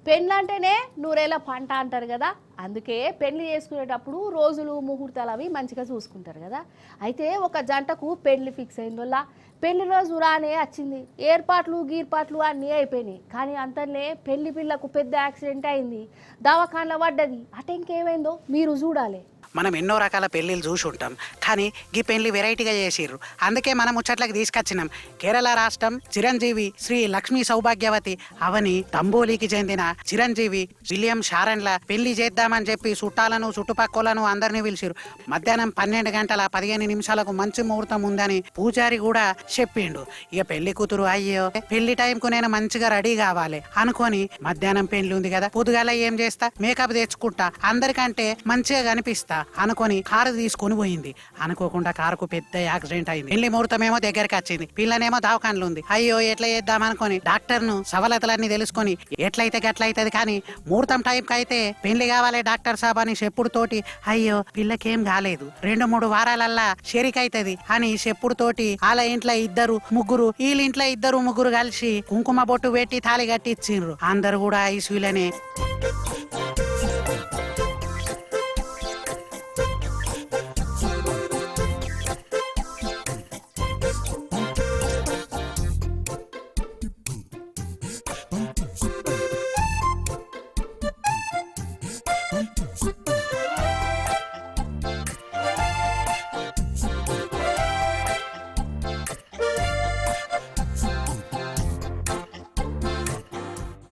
పెళ్ళంటేనే నూరేళ్ళ పంట అంటారు కదా. అందుకే పెళ్లి చేసుకునేటప్పుడు రోజులు ముహూర్తాలు అవి మంచిగా చూసుకుంటారు కదా. అయితే ఒక జంటకు పెళ్లి ఫిక్స్ అయిందోళ్ళ పెళ్లి రోజు రానే వచ్చింది. ఏర్పాట్లు గీర్పాట్లు అన్నీ అయిపోయినాయి. కానీ అంతనే పెళ్లి పిల్లకు పెద్ద యాక్సిడెంట్ అయింది. దవాఖానలో పడ్డది. అట ఇంకేమైందో మీరు చూడాలి. మనం ఎన్నో రకాల పెళ్లిళ్ళు చూసి ఉంటాం, కానీ ఈ పెళ్లి వెరైటీగా చేసిర్రు. అందుకే మనం ముచ్చట్లకి తీసుకొచ్చినాం. కేరళ రాష్ట్రం చిరంజీవి శ్రీ లక్ష్మీ సౌభాగ్యవతి అవని తంబోలికి చెందిన చిరంజీవి విలియం షారన్ల పెళ్లి చేద్దామని చెప్పి చుట్టాలను చుట్టుపక్కలను అందరినీ పిలిచిరు. మధ్యాహ్నం 12 గంటల 15 నిమిషాలకు మంచి ముహూర్తం ఉందని పూజారి కూడా చెప్పిండు. ఇక పెళ్లి కూతురు అయ్యో పెళ్లి టైంకు నేను మంచిగా రెడీ కావాలి అనుకొని మధ్యాహ్నం పెళ్లి ఉంది కదా, పొద్దుగాల ఏం చేస్తా, మేకప్ తెచ్చుకుంటా, అందరికంటే మంచిగా కనిపిస్తా అనుకొని కారు తీసుకొని పోయింది. అనుకోకుండా కారుకు పెద్ద యాక్సిడెంట్ అయింది. పెళ్లి ముహూర్తం ఏమో దగ్గరికి వచ్చింది, పిల్లనేమో దవాఖానలో ఉంది. అయ్యో ఎట్లా చేద్దాం అనుకొని డాక్టర్ ను సవలతలన్నీ తెలుసుకొని ఎట్లయితే గట్లయితది, కానీ ముహూర్తం టైంకి అయితే పెళ్లి కావాలి డాక్టర్ సాబ్ అని చెప్పుడుతోటి అయ్యో పిల్లకేం కాలేదు, 2-3 వారాలల్లా షెరికైతది అని చెప్పుడుతోటి వాళ్ళ ఇంట్లో 2-3 వీళ్ళ ఇంట్లో 2-3 కలిసి కుంకుమ బొట్టు పెట్టి తాళి కట్టించిండ్రు. అందరు కూడా ఐసీయూలనే